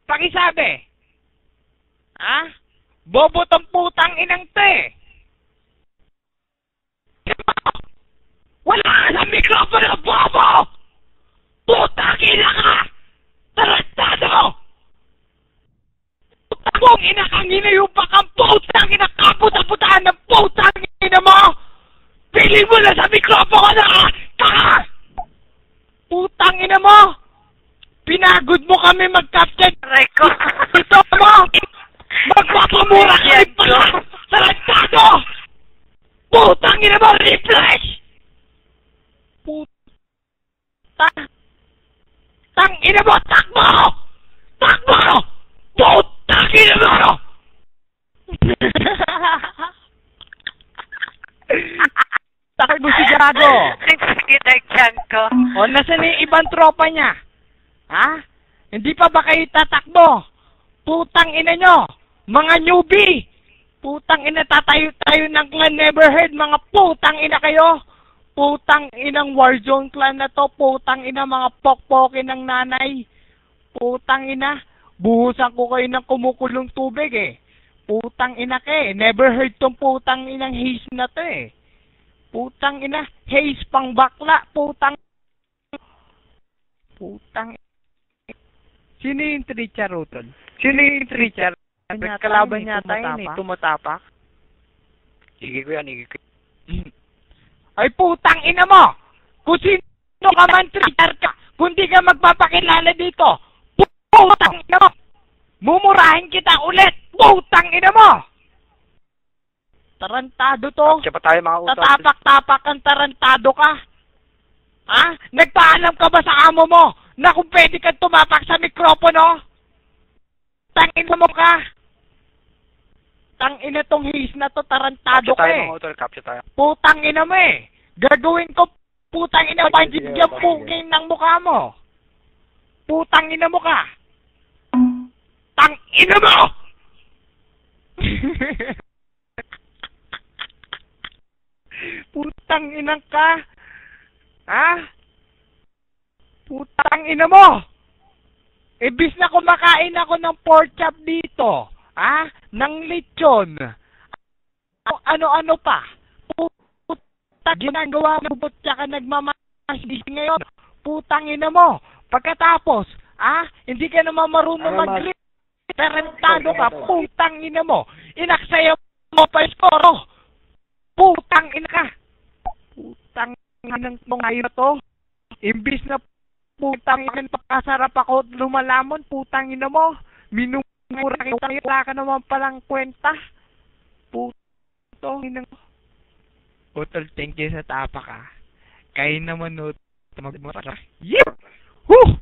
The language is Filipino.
Pakisabi. Ha? Bobo tong putang inang to eh. Wala ka sa mikropono, bobo! Putang ina ka! Tarantado! Putang ina kang inayupa kang putang ina kaputa-putaan ng putang ina mo! Pili mo na sa mikropono ka! Taka! Putang ina mo! Pinagod mo kami mag-captain! Reko! Ito mo! Magpapamura ka rin pala! Tarantado! Putang ina mo! Refresh! Tang ina mo! Takbo! Takbo! Putang ina mo! Takbo si Gago! Kita dyan ko. O, nasan yung ibang tropa niya? Ha? Hindi pa ba kayo tatakbo? Putang ina nyo! Mga newbie! Putang ina, tatayo-tayo ng clan never heard! Mga putang ina kayo! Putang inang Warzone clan na to! Putang ina, mga pokpokin ng nanay! Putang ina, buhusan ko kayo ng kumukulong tubig eh! Putang ina ka eh! Never heard tong putang inang haze na to eh! Putang ina, haze pang bakla! Putang Sino yung Trichar, Utol? Sino yung Trichar? Kalaban yata yun eh, tumatapak. Sige ko yan, sige ko. Ay putang ina mo! Kung sino ka man Trichar ka, kung di ka magpapakilala dito, putang ina mo! Mumurahin kita ulit! Putang ina mo! Tarantado to! Siya pa tayo mga utol. Tatapak-tapak ang tarantado ka! Ha? Nagpaalam ka ba sa amo mo na kung pwede kang tumapak sa mikropono? Tangina mo ka! Tangina tong haze na to, tarantado ka eh! Capture tayo. Putang ina mo eh! Gagawin ko putang ina panjig yung puking ng mukha mo! Putang ina mo ka! Tang ina mo! Putang inang ka! Ha? Putang ina mo! Ibis na kumakain ako ng pork chop dito. Ha? Ng lechon. Ano-ano pa. Putang ginagawa mo bot tsaka nagmamasdis ngayon. Putang ina mo. Pagkatapos, hindi ka naman marunong mag-grip. Tarantado ka. Putang ina mo. Inaksaya mo pa skoro. Putang ina ka. Putang inang ngayon na to. Imbis na putang ina pakasarap ako lumalamon, putang ina mo. Minumura kita, wala ka naman palang kwenta. Putang ina mo. Utol, thank you sa tapa ka. Kain naman, Utol. Magmura ka. Yep! Woo!